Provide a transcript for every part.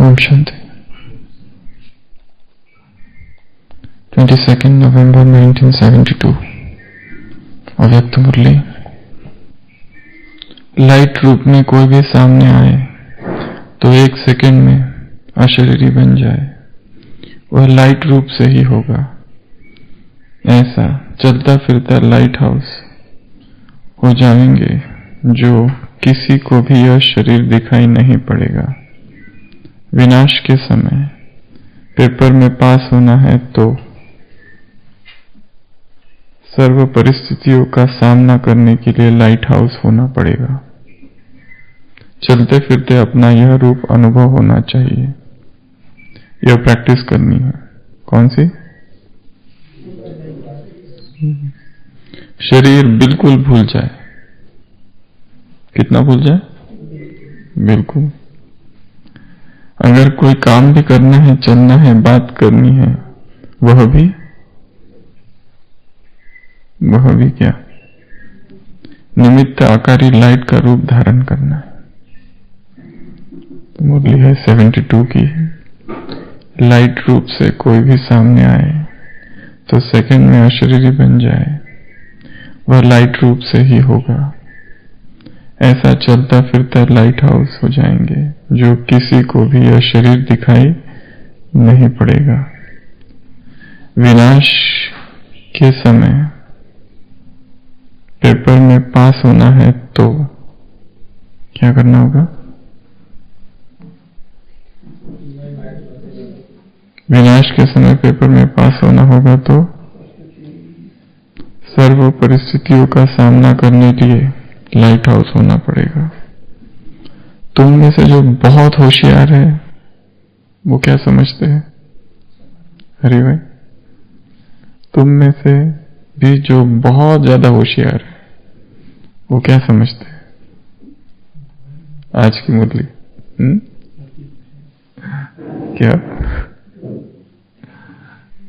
ओम शांति। 22 नवंबर 1972। अव्यक्त मुरली। लाइट रूप में कोई भी सामने आए तो 1 सेकंड में अशरीरी बन जाए, वह लाइट रूप से ही होगा। ऐसा चलता फिरता लाइट हाउस हो जाएंगे जो किसी को भी यह शरीर दिखाई नहीं पड़ेगा। विनाश के समय पेपर में पास होना है तो सर्व परिस्थितियों का सामना करने के लिए लाइट हाउस होना पड़ेगा। चलते फिरते अपना यह रूप अनुभव होना चाहिए। यह प्रैक्टिस करनी है। कौन सी? शरीर बिल्कुल भूल जाए। कितना भूल जाए? बिल्कुल। अगर कोई काम भी करना है, चलना है, बात करनी है, वह भी क्या? निमित्त आकारी लाइट का रूप धारण करना है। तो मुरली है 72 की। लाइट रूप से कोई भी सामने आए तो सेकंड में अशरीरी बन जाए, वह लाइट रूप से ही होगा। ऐसा चलता फिरता लाइट हाउस हो जाएंगे जो किसी को भी यह शरीर दिखाई नहीं पड़ेगा। विनाश के समय पेपर में पास होना है तो क्या करना होगा? विनाश के समय पेपर में पास होना होगा तो सर्व परिस्थितियों का सामना करने के लिए लाइट हाउस होना पड़ेगा। तुम में से जो बहुत होशियार है वो क्या समझते हैं? हरि भाई, तुम में से भी जो बहुत ज्यादा होशियार है वो क्या समझते हैं? आज की मुरली क्या?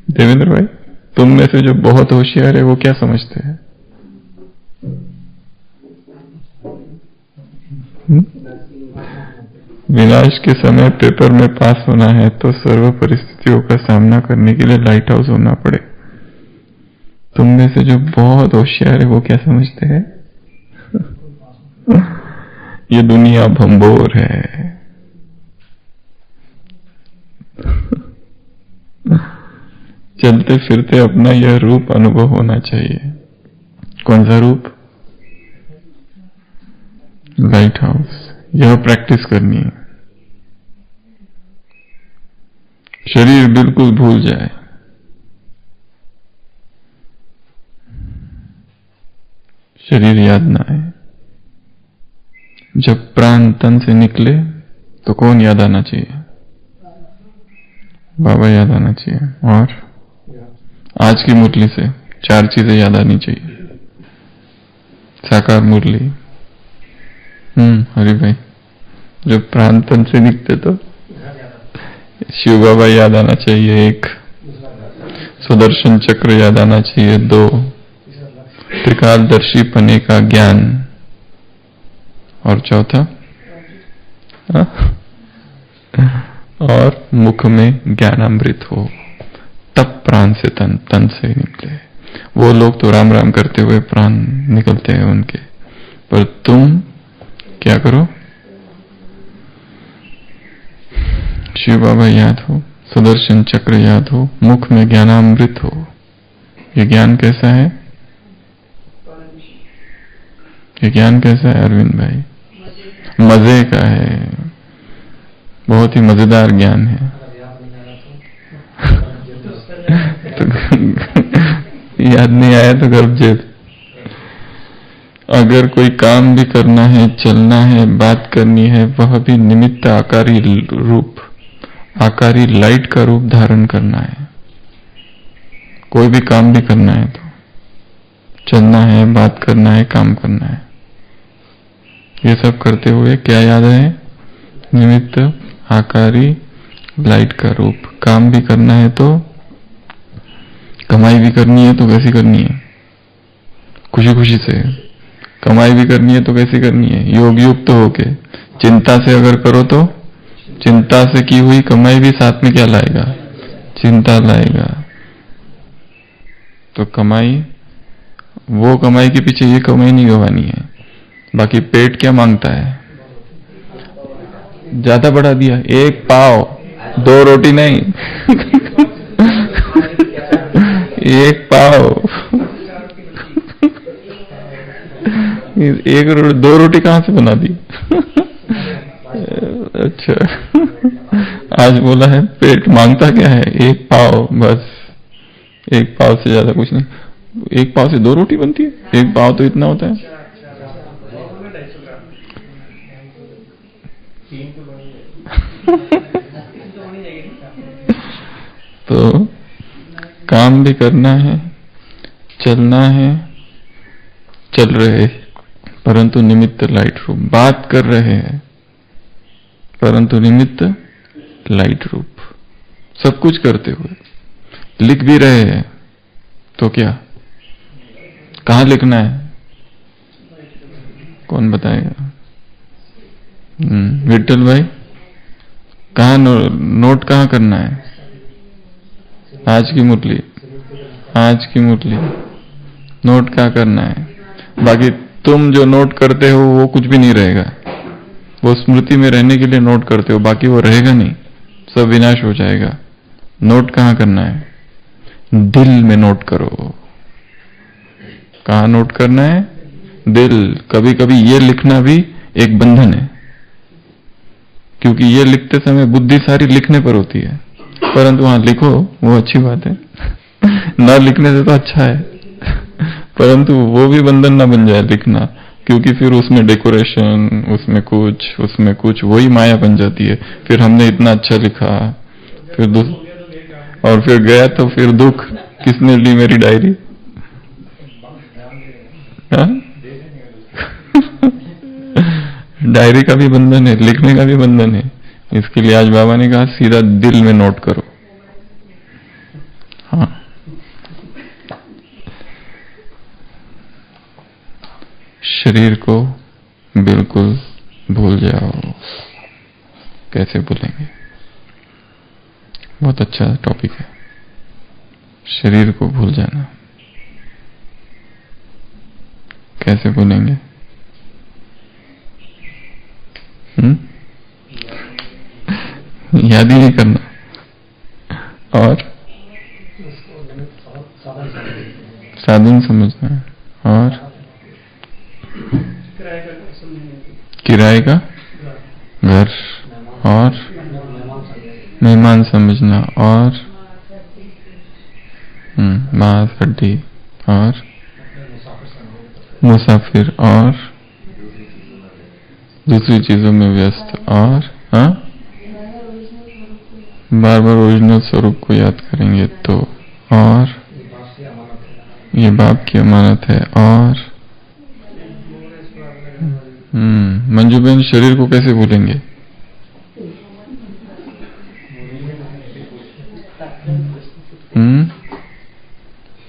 देवेंद्र भाई, तुम में से जो बहुत होशियार है वो क्या समझते हैं? विनाश के समय पेपर में पास होना है तो सर्व परिस्थितियों का सामना करने के लिए लाइट हाउस होना पड़े। तुम में से जो बहुत होशियार है वो क्या समझते हैं? ये दुनिया भंबोर है। चलते फिरते अपना यह रूप अनुभव होना चाहिए। कौन सा रूप? Light house. यह प्रैक्टिस करनी है। शरीर बिल्कुल भूल जाए। शरीर याद ना आए। जब प्राण तन से निकले तो कौन याद आना चाहिए? बाबा याद आना चाहिए। और आज की मुरली से 4 चीजें याद आनी चाहिए। साकार मुरली। हरि भाई, जब प्राण तन से निकले तो शिव बाबा याद आना चाहिए। 1 सुदर्शन चक्र याद आना चाहिए। 2 त्रिकालदर्शी पने का ज्ञान। और चौथा और मुख में ज्ञानामृत हो, तब प्राण से तन से निकले। वो लोग तो राम राम करते हुए प्राण निकलते हैं उनके, पर तुम क्या करो? शिव बाबा याद हो, सुदर्शन चक्र याद हो, मुख में ज्ञानामृत हो। ये ज्ञान कैसा है? ये ज्ञान कैसा है अरविंद भाई? मजे का है। बहुत ही मजेदार ज्ञान है। तो याद नहीं आया तो गर्भ जेब। अगर कोई काम भी करना है, चलना है, बात करनी है, वह भी निमित्त आकारी रूप, आकारी लाइट का रूप धारण करना है। कोई भी काम भी करना है तो चलना है, बात करना है, काम करना है, ये सब करते हुए क्या याद है? निमित्त आकारी लाइट का रूप। काम भी करना है तो, कमाई भी करनी है तो कैसी करनी है? खुशी खुशी से। कमाई भी करनी है तो कैसी करनी है? योग युक्त होके। चिंता से अगर करो तो चिंता से की हुई कमाई भी साथ में क्या लाएगा? चिंता लाएगा। तो कमाई, वो कमाई के पीछे ये कमाई नहीं गंवानी है। बाकी पेट क्या मांगता है? ज्यादा बढ़ा दिया, एक पाव, 2 रोटी नहीं एक पाव, दो रोटी कहां से बना दी? अच्छा, आज बोला है पेट मांगता क्या है? एक पाव, बस एक पाव से ज्यादा कुछ नहीं। एक पाव से 2 रोटी बनती है, एक पाव तो इतना होता है। तो काम भी करना है, चलना है, चल रहे परंतु निमित्त लाइट रूप, बात कर रहे हैं परंतु निमित्त लाइट रूप, सब कुछ करते हुए लिख भी रहे हैं तो क्या, कहां लिखना है? कौन बताएगा? विठल भाई, कहां नोट कहां करना है? आज की मुरली, आज की मुरली नोट क्या करना है? बाकी तुम जो नोट करते हो वो कुछ भी नहीं रहेगा, वो स्मृति में रहने के लिए नोट करते हो, बाकी वो रहेगा नहीं, सब विनाश हो जाएगा। नोट कहां करना है? दिल में नोट करो। कहां नोट करना है? दिल। कभी कभी ये लिखना भी एक बंधन है, क्योंकि ये लिखते समय बुद्धि सारी लिखने पर होती है, परंतु वहां लिखो वो अच्छी बात है न लिखने से तो अच्छा है, परंतु वो भी बंधन ना बन जाए लिखना, क्योंकि फिर उसमें डेकोरेशन, उसमें कुछ वही माया बन जाती है। फिर हमने इतना अच्छा लिखा, फिर दुख, और फिर गया तो फिर दुख, किसने ली मेरी डायरी? डायरी का भी बंधन है, लिखने का भी बंधन है। इसके लिए आज बाबा ने कहा सीधा दिल में नोट करो। हाँ, शरीर को बिल्कुल भूल जाओ। कैसे भूलेंगे? बहुत अच्छा टॉपिक है, शरीर को भूल जाना। कैसे भूलेंगे? याद ही नहीं करना, और साधन समझना है, और किराए का घर, और मेहमान समझना, और मांस हड्डी, और मुसाफिर, और दूसरी चीजों में व्यस्त, और बार बार ओरिजिनल स्वरूप को याद करेंगे तो, और ये बाप की अमानत है, और मंजू बहन शरीर को कैसे भूलेंगे?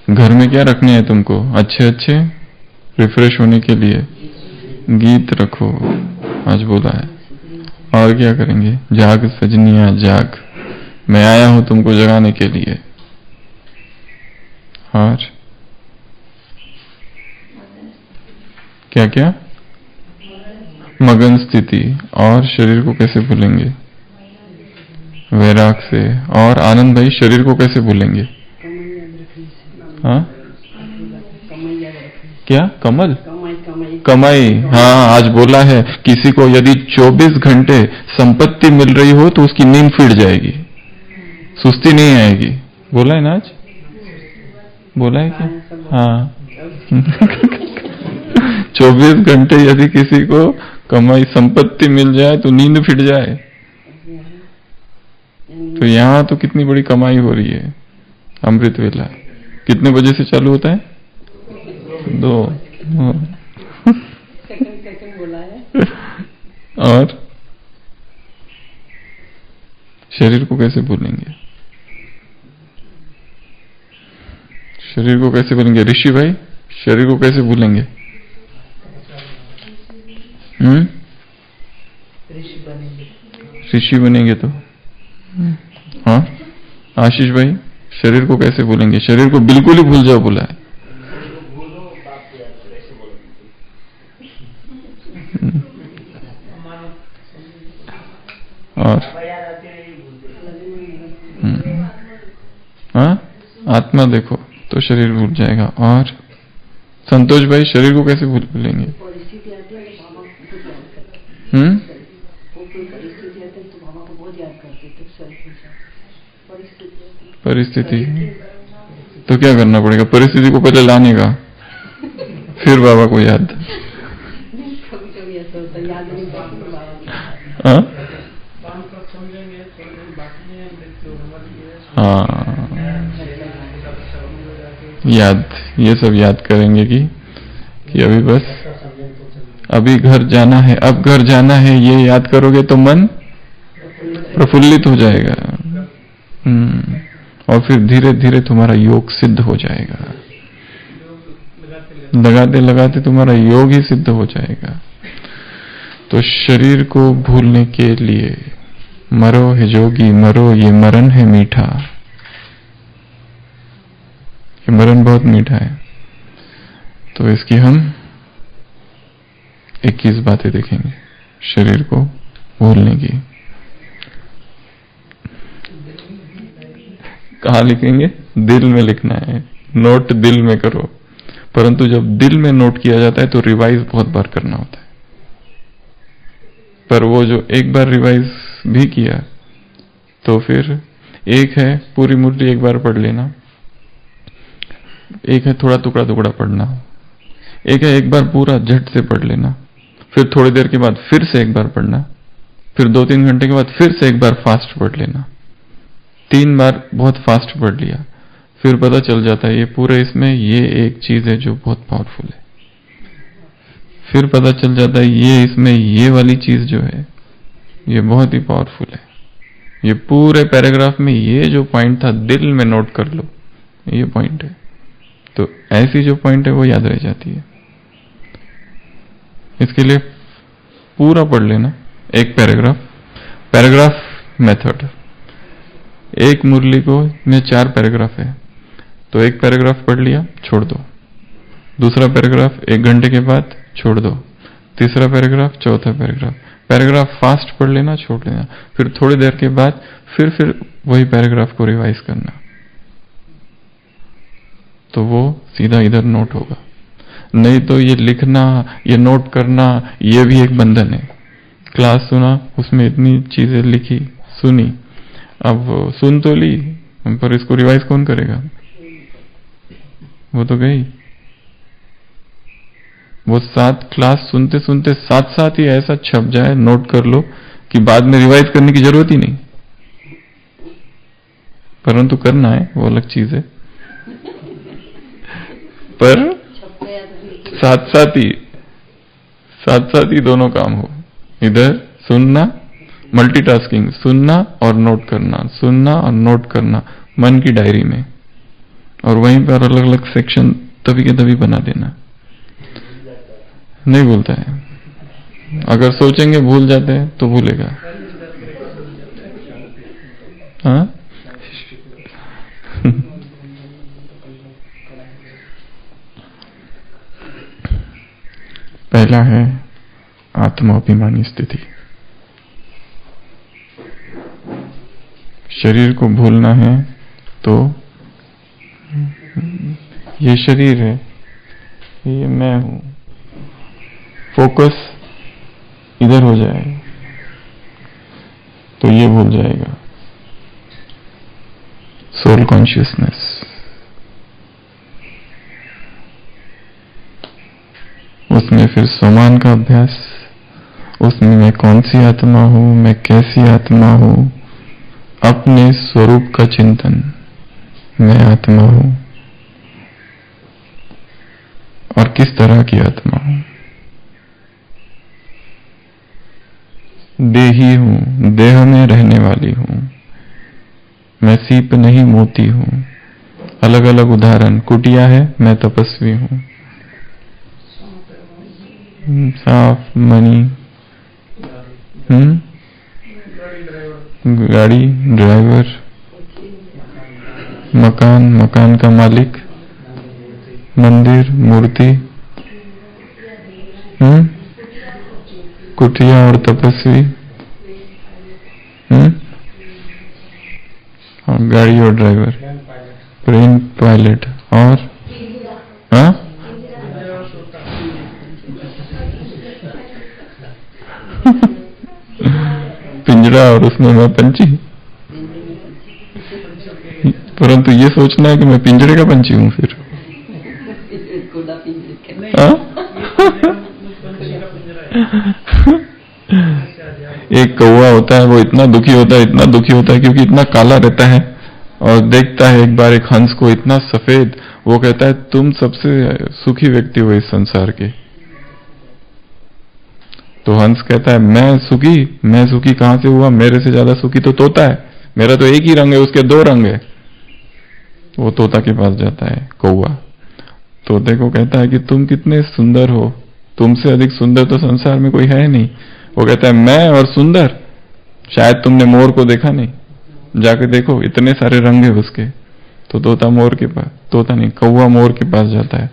घर में क्या रखने हैं तुमको? अच्छे अच्छे रिफ्रेश होने के लिए गीत रखो, आज बोला है। और क्या करेंगे? जाग सजनिया जाग, मैं आया हूं तुमको जगाने के लिए। और क्या क्या? मगन स्थिति। और शरीर को कैसे भूलेंगे? वैराग से। और आनंद भाई शरीर को कैसे भूलेंगे? हाँ, क्या? कमल, कमाई। हाँ, आज बोला है किसी को यदि 24 घंटे संपत्ति मिल रही हो तो उसकी नींद फिर जाएगी, सुस्ती नहीं आएगी। बोला है ना आज? बोला है क्या? हाँ 24 घंटे यदि किसी को कमाई संपत्ति मिल जाए तो नींद फिट जाए, तो यहाँ तो कितनी बड़ी कमाई हो रही है। अमृत वेला कितने बजे से चालू होता है? 2। और शरीर को कैसे भूलेंगे? शरीर को कैसे भूलेंगे? ऋषि भाई शरीर को कैसे भूलेंगे? ऋषि बनेंगे तो हाँ। आशीष भाई, शरीर को कैसे भूलेंगे? शरीर को बिल्कुल ही भूल जाओ बोला है। और हाँ, आत्मा देखो तो शरीर भूल जाएगा। और संतोष भाई, शरीर को कैसे भूलेंगे? परिस्थिति तो क्या करना पड़ेगा? परिस्थिति को पहले लाने का, फिर बाबा को याद। हाँ, याद, ये सब याद करेंगे कि अभी बस अभी घर जाना है, अब घर जाना है, ये याद करोगे तो मन प्रफुल्लित हो जाएगा। और फिर धीरे धीरे तुम्हारा योग सिद्ध हो जाएगा। लगाते लगाते तुम्हारा योग ही सिद्ध हो जाएगा। तो शरीर को भूलने के लिए मरो है जोगी मरो, ये मरण है मीठा। ये मरण बहुत मीठा है। तो इसकी हम 21 बातें देखेंगे शरीर को भूलने की। कहाँ लिखेंगे? दिल में लिखना है। नोट दिल में करो। परंतु जब दिल में नोट किया जाता है तो रिवाइज बहुत बार करना होता है। पर वो जो एक बार रिवाइज भी किया तो फिर एक है पूरी मुरली एक बार पढ़ लेना, एक है थोड़ा टुकड़ा टुकड़ा पढ़ना, एक है एक बार पूरा झट से पढ़ लेना, फिर थोड़ी देर के बाद फिर से एक बार पढ़ना, फिर 2-3 घंटे के बाद फिर से एक बार फास्ट पढ़ लेना। 3 बार बहुत फास्ट पढ़ लिया, फिर पता चल जाता है ये पूरे इसमें ये एक चीज है जो बहुत पावरफुल है। फिर पता चल जाता है ये इसमें ये वाली चीज जो है ये बहुत ही पावरफुल है। ये पूरे पैराग्राफ में ये जो पॉइंट था दिल में नोट कर लो, ये पॉइंट है। तो ऐसी जो पॉइंट है वो याद रह जाती है। इसके लिए पूरा पढ़ लेना एक पैराग्राफ मेथड। एक मुरली को में 4 पैराग्राफ है, तो एक पैराग्राफ पढ़ लिया छोड़ दो, दूसरा पैराग्राफ 1 घंटे के बाद छोड़ दो, तीसरा पैराग्राफ, चौथा पैराग्राफ फास्ट पढ़ लेना, छोड़ लेना, फिर थोड़ी देर के बाद फिर वही पैराग्राफ को रिवाइज करना। तो वो सीधा इधर नोट होगा। नहीं तो ये लिखना, ये नोट करना, ये भी एक बंधन है। क्लास सुना, उसमें इतनी चीजें लिखी सुनी, अब सुन तो ली पर इसको रिवाइज कौन करेगा? वो तो गई। वो 7 क्लास सुनते सुनते साथ साथ ही ऐसा छप जाए, नोट कर लो कि बाद में रिवाइज करने की जरूरत ही नहीं। परंतु करना है वो अलग चीज है, पर साथ साथ ही दोनों काम हो। इधर सुनना, मल्टीटास्किंग, सुनना और नोट करना, सुनना और नोट करना मन की डायरी में, और वहीं पर अलग अलग सेक्शन तभी के तभी बना देना। नहीं भूलता है। अगर सोचेंगे भूल जाते हैं तो भूलेगा। हाँ? पहला है आत्माभिमानी स्थिति। शरीर को भूलना है तो ये शरीर है, ये मैं हूं, फोकस इधर हो जाए तो ये भूल जाएगा। Soul consciousness. उसमें फिर स्वमान का अभ्यास, उसमें मैं कौन सी आत्मा हूं, मैं कैसी आत्मा हूं, अपने स्वरूप का चिंतन, मैं आत्मा हूं और किस तरह की आत्मा हूं। देही हूं, देह में रहने वाली हूं, मैं सीप नहीं मोती हूं। अलग अलग उदाहरण, कुटिया है, मैं तपस्वी हूं, साफ मणि, गाड़ी, ड्राइवर, मकान, मकान का मालिक, मंदिर, मूर्ति, कुटिया और तपस्वी, और गाड़ी और ड्राइवर, प्लेन पायलट, और हाँ पिंजरा और उसमें मैं पंछी। परंतु ये सोचना है कि मैं पिंजरे का पंछी हूं फिर। एक कौवा होता है, वो इतना दुखी होता है, इतना दुखी होता है क्योंकि इतना काला रहता है, और देखता है एक बार एक हंस को इतना सफेद, वो कहता है तुम सबसे सुखी व्यक्ति हो इस संसार के। तो हंस कहता है मैं सुखी कहां से हुआ, मेरे से ज्यादा सुखी तो तोता है, मेरा तो एक ही रंग है, उसके दो रंग है। वो तोता के पास जाता है कौवा, तोते को कहता है कि तुम कितने सुंदर हो, तुमसे अधिक सुंदर तो संसार में कोई है नहीं। वो कहता है मैं और सुंदर, शायद तुमने मोर को देखा नहीं, जाके देखो इतने सारे रंग है उसके। तो तोता मोर के पास, तोता नहीं, कौवा मोर के पास जाता है,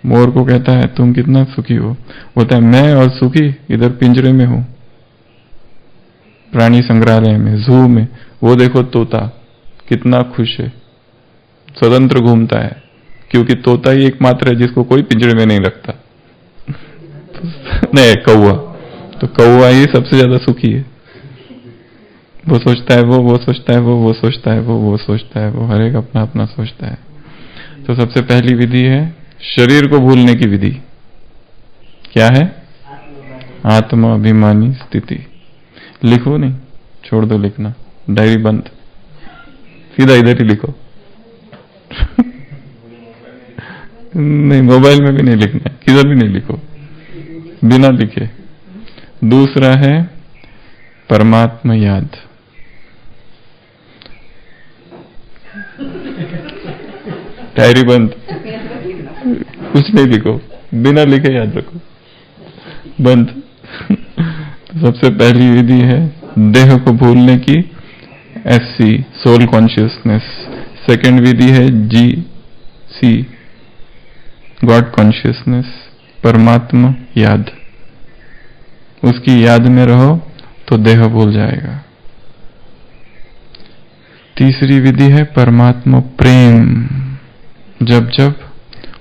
मोर को कहता है तुम कितना सुखी हो। बोलता है मैं और सुखी इधर पिंजरे में हूं, प्राणी संग्रहालय में, जू में। वो देखो तोता कितना खुश है, स्वतंत्र घूमता है, क्योंकि तोता ही एकमात्र है जिसको कोई पिंजरे में नहीं रखता। नहीं, कौवा, तो कौवा ही सबसे ज्यादा सुखी है। वो सोचता है वो सोचता है वो सोचता है वो सोचता है वो, हर एक अपना अपना सोचता है। तो सबसे पहली विधि है शरीर को भूलने की विधि। क्या है? आत्मा अभिमानी स्थिति। लिखो नहीं, छोड़ दो लिखना, डायरी बंद, सीधा इधर ही लिखो। नहीं, मोबाइल में भी नहीं लिखना है, किधर भी नहीं लिखो, बिना लिखे। दूसरा है परमात्मा याद। डायरी बंद, कुछ नहीं लिखो, बिना लिखे याद रखो, बंद। तो सबसे पहली विधि है देह को भूलने की, SC सोल कॉन्शियसनेस। सेकंड विधि है GC गॉड कॉन्शियसनेस, परमात्मा याद। उसकी याद में रहो तो देह भूल जाएगा। तीसरी विधि है परमात्मा प्रेम। जब जब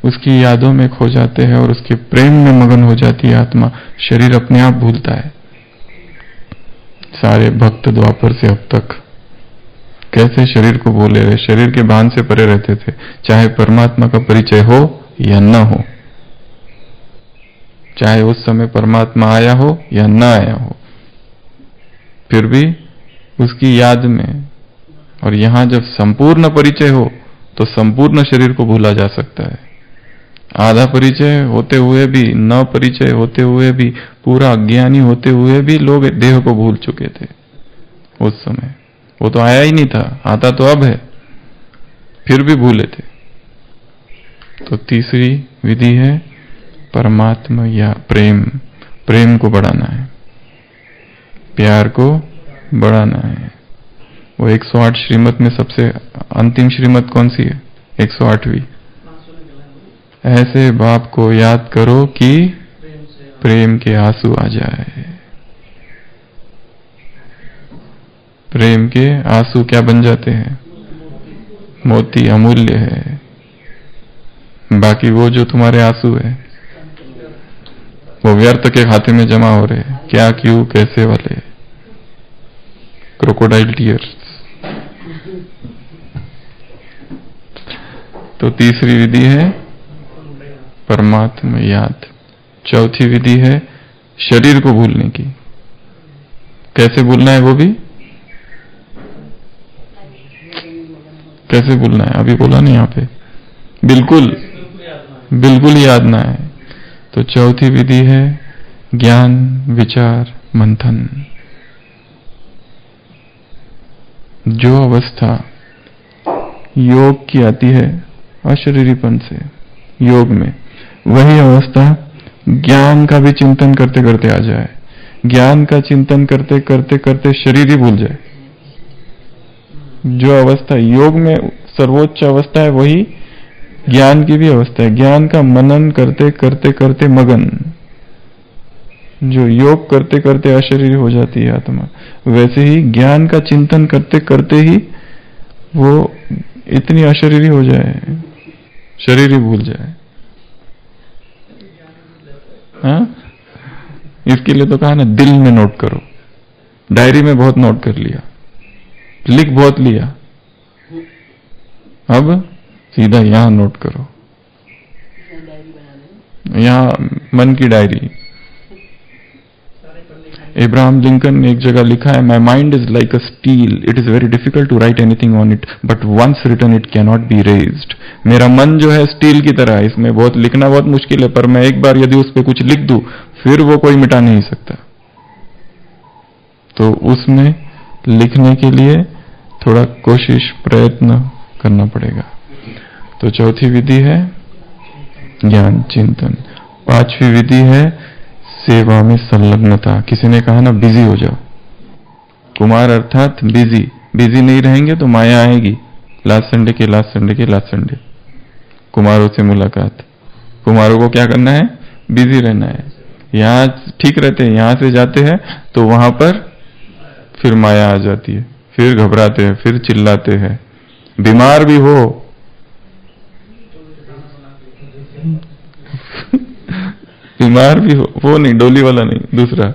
उसकी यादों में खो जाते हैं और उसके प्रेम में मगन हो जाती है आत्मा, शरीर अपने आप भूलता है। सारे भक्त द्वापर से अब तक कैसे शरीर को भूले रहे, शरीर के भान से परे रहते थे, चाहे परमात्मा का परिचय हो या न हो, चाहे उस समय परमात्मा आया हो या न आया हो, फिर भी उसकी याद में। और यहां जब संपूर्ण परिचय हो तो संपूर्ण शरीर को भूला जा सकता है। आधा परिचय होते हुए भी, न परिचय होते हुए भी, पूरा अज्ञानी होते हुए भी लोग देह को भूल चुके थे उस समय। वो तो आया ही नहीं था, आता तो अब है, फिर भी भूले थे। तो तीसरी विधि है परमात्मा या प्रेम। प्रेम को बढ़ाना है, प्यार को बढ़ाना है। वो 108 श्रीमत में सबसे अंतिम श्रीमत कौन सी है? 108वीं। ऐसे बाप को याद करो कि प्रेम के आंसू आ जाए। प्रेम के आंसू क्या बन जाते हैं? मोती, अमूल्य है। बाकी वो जो तुम्हारे आंसू है वो व्यर्थ के खाते में जमा हो रहे हैं, क्या, क्यों, कैसे वाले, क्रोकोडाइल टीयर्स। तो तीसरी विधि है परमात्मा याद। चौथी विधि है शरीर को भूलने की। कैसे भूलना है वो भी? कैसे भूलना है? अभी बोला नहीं यहाँ पे, बिल्कुल ही याद ना है। तो चौथी विधि है ज्ञान, विचार, मंथन। जो अवस्था योग की आती है अशरीरीपन से योग में, वही अवस्था ज्ञान का भी चिंतन करते करते आ जाए। ज्ञान का चिंतन करते करते करते शरीर ही भूल जाए, जो अवस्था योग में सर्वोच्च अवस्था है वही ज्ञान की भी अवस्था है। ज्ञान का मनन करते करते करते मगन, जो योग करते करते अशरीरी हो जाती है आत्मा, वैसे ही ज्ञान का चिंतन करते करते ही वो इतनी अशरीरी हो जाए, शरीर ही भूल जाए। हाँ, इसके लिए तो कहा ना दिल में नोट करो। डायरी में बहुत नोट कर लिया, लिख बहुत लिया, अब सीधा यहां नोट करो, यहां मन की डायरी। एब्राहम लिंकन ने एक जगह लिखा है, my mind is like a steel, it is very difficult to write anything on it, but once written it can not be erased. मेरा मन जो है स्टील की तरह है, इसमें बहुत लिखना बहुत मुश्किल है, पर मैं एक बार यदि उस पर कुछ लिख दूं फिर वो कोई मिटा नहीं सकता। तो उसमें लिखने के लिए थोड़ा कोशिश प्रयत्न करना पड़ेगा। तो चौथी विधि है ज्ञान चिंतन। पांचवी विधि है सेवा में संलग्नता। किसी ने कहा ना बिजी हो जाओ। कुमार अर्थात बिजी, बिजी नहीं रहेंगे तो माया आएगी। लास्ट संडे के लास्ट संडे के लास्ट संडे कुमारों से मुलाकात। कुमारों को क्या करना है? बिजी रहना है। यहाँ ठीक रहते हैं, यहां से जाते हैं तो वहां पर फिर माया आ जाती है, फिर घबराते हैं, फिर चिल्लाते हैं। बीमार भी हो बीमार भी हो, वो नहीं, डोली वाला नहीं, दूसरा।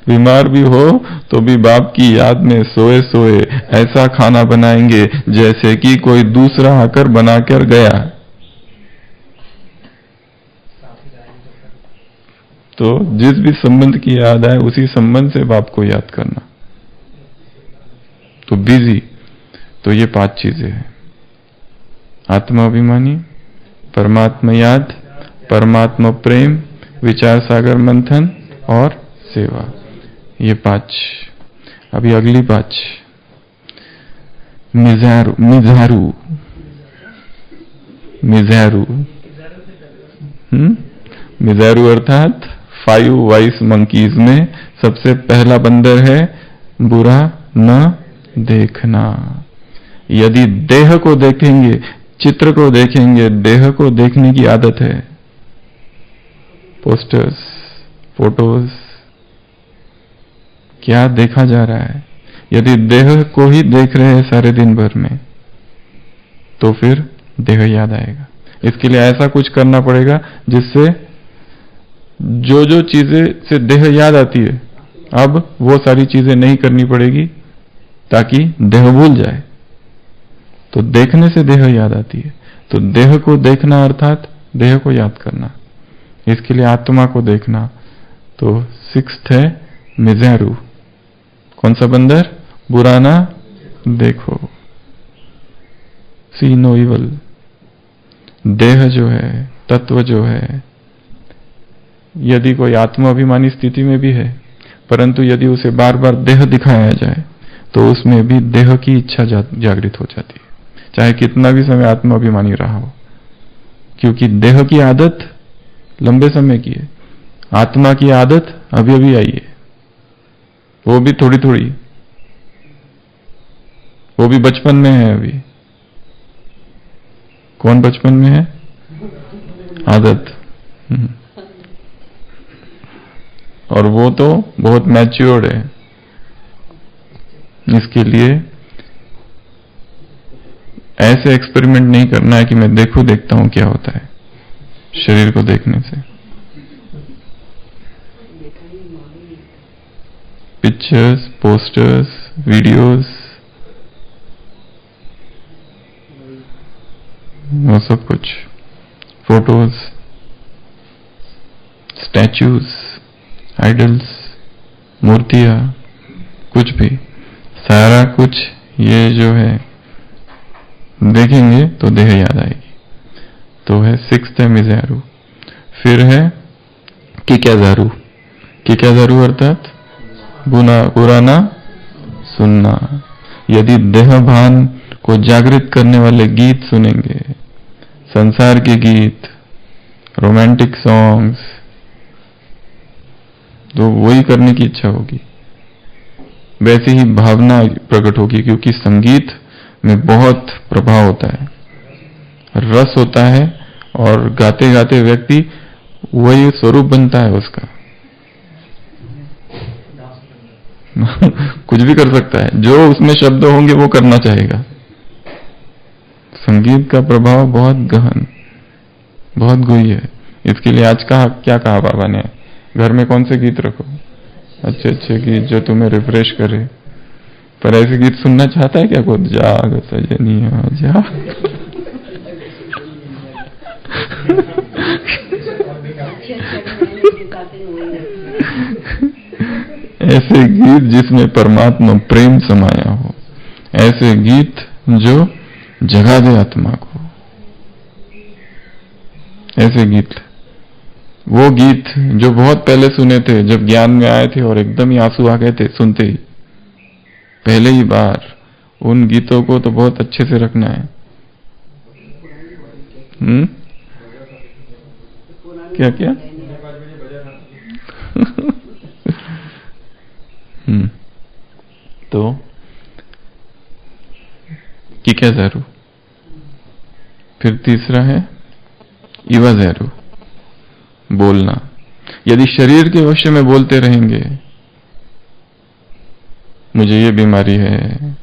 बीमार भी हो तो भी बाप की याद में सोए सोए ऐसा खाना बनाएंगे जैसे कि कोई दूसरा आकर बनाकर गया। तो जिस भी संबंध की याद आए उसी संबंध से बाप को याद करना। तो बिजी, तो ये 5 चीजें हैं। आत्मा अभिमानी, परमात्मा याद, परमात्मा प्रेम, विचार सागर मंथन और सेवा, ये 5। अभी अगली 5 मिजारू मिजारू मिजारू मिजारू अर्थात 5 वाइस मंकीज में सबसे पहला बंदर है बुरा न देखना। यदि देह को देखेंगे, चित्र को देखेंगे, देह को देखने की आदत है, पोस्टर्स, फोटोज, क्या देखा जा रहा है। यदि देह को ही देख रहे हैं सारे दिन भर में तो फिर देह याद आएगा। इसके लिए ऐसा कुछ करना पड़ेगा जिससे जो जो चीजें से देह याद आती है अब वो सारी चीजें नहीं करनी पड़ेगी ताकि देह भूल जाए। तो देखने से देह याद आती है, तो देह को देखना अर्थात देह को याद करना। इसके लिए आत्मा को देखना। तो 6th है मिजारू। कौन सा बंदर? बुरा ना देखो, सी नो इवल। देह जो है, तत्व जो है, यदि कोई आत्माभिमानी स्थिति में भी है, परंतु यदि उसे बार बार देह दिखाया जाए तो उसमें भी देह की इच्छा जागृत हो जाती है, चाहे कितना भी समय आत्माभिमानी रहा हो, क्योंकि देह की आदत लंबे समय की है, आत्मा की आदत अभी अभी आई है, वो भी थोड़ी थोड़ी, वो भी बचपन में है अभी। कौन बचपन में है? आदत। और वो तो बहुत मैच्योर्ड है। इसके लिए ऐसे एक्सपेरिमेंट नहीं करना है कि मैं देखता हूं क्या होता है शरीर को देखने से। पिक्चर्स, पोस्टर्स, वीडियोस, वो सब कुछ, फोटोज, स्टैच्यूज, आइडल्स, मूर्तियां, कुछ भी, सारा कुछ ये जो है देखेंगे तो देह याद आएगी। तो है 6th है मिजारू। फिर है किक्याजारू। किक्याजारू अर्थात बुरा ना सुनना। यदि देह भान को जागृत करने वाले गीत सुनेंगे, संसार के गीत, रोमांटिक सॉन्ग्स, तो वही करने की इच्छा होगी, वैसी ही भावना प्रकट होगी, क्योंकि संगीत में बहुत प्रभाव होता है, रस होता है, और गाते गाते व्यक्ति वही स्वरूप बनता है उसका। कुछ भी कर सकता है, जो उसमें शब्द होंगे वो करना चाहेगा। संगीत का प्रभाव बहुत गहन, बहुत गुही है। इसके लिए आज क्या कहा बाबा ने, घर में कौन से गीत रखो, अच्छे अच्छे गीत जो तुम्हें रिफ्रेश करे। पर ऐसे गीत सुनना चाहता है क्या कोई? जाग सजनिया जा। ऐसे गीत जिसमें परमात्मा प्रेम समाया हो, ऐसे गीत जो जगा दे आत्मा को, ऐसे गीत। वो गीत जो बहुत पहले सुने थे, जब ज्ञान में आए थे और एकदम ही आंसू आ गए थे सुनते ही, पहले ही बार, उन गीतों को तो बहुत अच्छे से रखना है। क्या क्या? तो किक्या ज़रू। फिर तीसरा है इवा ज़रू, बोलना। यदि शरीर के विषय में बोलते रहेंगे, मुझे ये बीमारी है,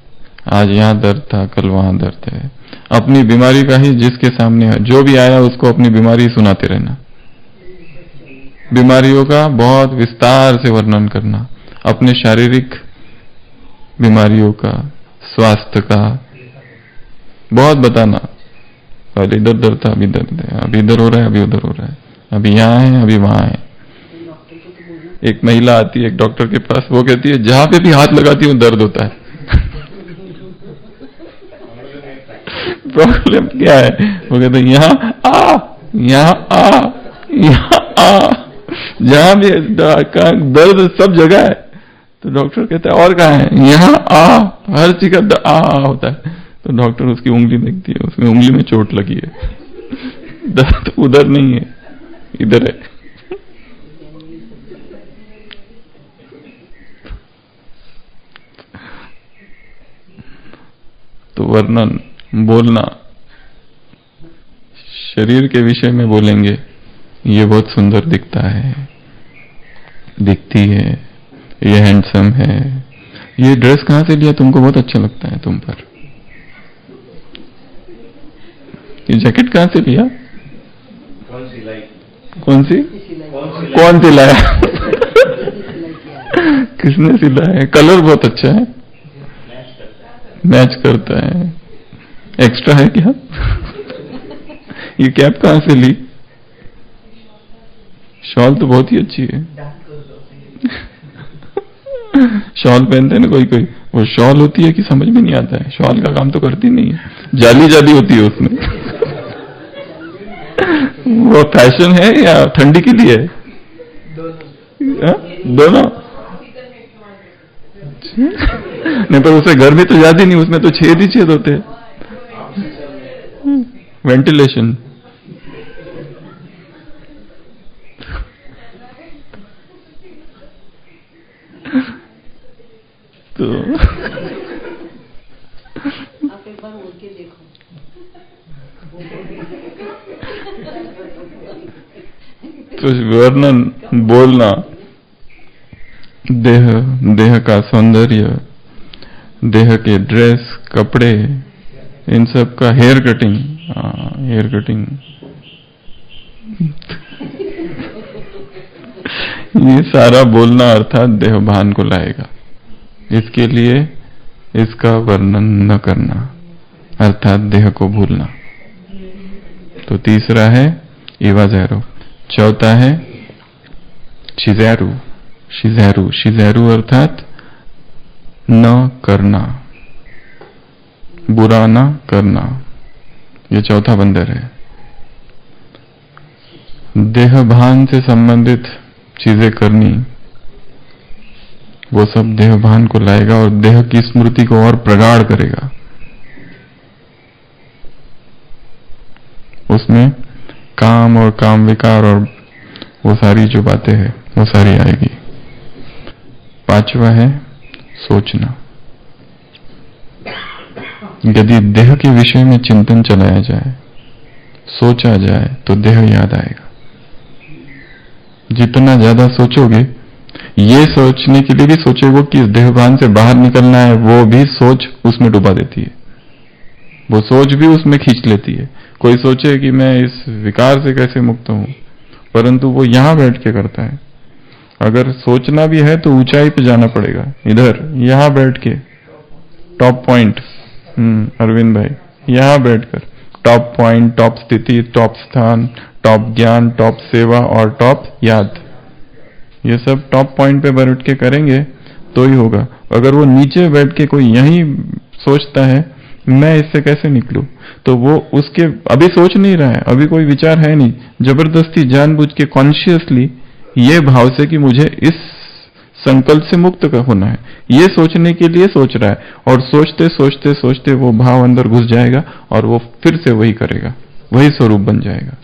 आज यहां दर्द था, कल वहां दर्द है, अपनी बीमारी का ही जिसके सामने है, जो भी आया उसको अपनी बीमारी सुनाते रहना, बीमारियों का बहुत विस्तार से वर्णन करना, अपने शारीरिक बीमारियों का, स्वास्थ्य का बहुत बताना। पहले इधर दर्द था, अभी दर्द है, अभी इधर हो रहा है, अभी उधर हो रहा है, अभी यहाँ है, अभी वहां है। एक महिला आती है एक डॉक्टर के पास, वो कहती है जहां पे भी हाथ लगाती हूँ दर्द होता है। प्रॉब्लम क्या है? वो कहते हैं यहाँ आ, यहाँ आ, यहाँ आ, जहां भी दर्द सब जगह है। तो डॉक्टर कहता है और कहाँ है? यहाँ आ, हर चीज का आ होता है। तो डॉक्टर उसकी उंगली देखती है, उसमें उंगली में चोट लगी है, दर्द उधर नहीं है, इधर है। तो वर्णन, बोलना, शरीर के विषय में बोलेंगे, ये बहुत सुंदर दिखता है, दिखती है, ये हैंडसम है, ये ड्रेस कहां से लिया, तुमको बहुत अच्छा लगता है तुम पर, ये जैकेट कहां से लिया, कौन सी लाया, किसने सिलाया है, कलर बहुत अच्छा है, मैच करता है, एक्स्ट्रा है क्या, ये कैप कहां से ली, शॉल तो बहुत ही अच्छी है। शॉल पहनते हैं ना कोई कोई, वो शॉल होती है कि समझ में नहीं आता है, शॉल का काम तो करती नहीं है, जाली जाली होती है उसमें। वो फैशन है या ठंडी के लिए है? दोनों। नहीं पर उसे गर्मी तो ज्यादा नहीं, उसमें तो छेद ही छेद होते हैं, वेंटिलेशन। तो आप एक बार उड़ के देखो। तो वर्णन, बोलना, देह का सौंदर्य, देह के ड्रेस, कपड़े, इन सब का, हेयर कटिंग, हेयर कटिंग, ये सारा बोलना अर्थात देहभान को लाएगा। इसके लिए इसका वर्णन न करना, अर्थात देह को भूलना। तो तीसरा है इवाज़ेरो, चौथा है शिज़ेरू। शिज़ेरू, शिज़ेरू अर्थात न करना, बुरा न करना, ये चौथा बंदर है। देहभान से संबंधित चीजें करनी, वो सब देहभान को लाएगा और देह की स्मृति को और प्रगाढ़ करेगा। उसमें काम और काम विकार और वो सारी जो बातें हैं वो सारी आएगी। पांचवा है सोचना, यदि देह के विषय में चिंतन चलाया जाए, सोचा जाए, तो देह याद आएगा। जितना ज्यादा सोचोगे, ये सोचने के लिए भी सोचोगे कि इस देहभान से बाहर निकलना है, वो भी सोच उसमें डुबा देती है, वो सोच भी उसमें खींच लेती है। कोई सोचे कि मैं इस विकार से कैसे मुक्त हूं, परंतु वो यहां बैठ के करता है। अगर सोचना भी है तो ऊंचाई पे जाना पड़ेगा, इधर यहां बैठ के टॉप पॉइंट, अरविंद भाई, यहां बैठकर टॉप पॉइंट, टॉप स्थिति, टॉप स्थान, टॉप ज्ञान, टॉप सेवा और टॉप याद, ये सब टॉप पॉइंट पे बैठ के करेंगे तो ही होगा। अगर वो नीचे बैठ के कोई यही सोचता है मैं इससे कैसे निकलूं, तो वो उसके अभी सोच नहीं रहा है, अभी कोई विचार है नहीं, जबरदस्ती जानबूझ के कॉन्शियसली ये भाव से कि मुझे इस संकल्प से मुक्त होना है, ये सोचने के लिए सोच रहा है, और सोचते सोचते सोचते वो भाव अंदर घुस जाएगा और वो फिर से वही करेगा, वही स्वरूप बन जाएगा।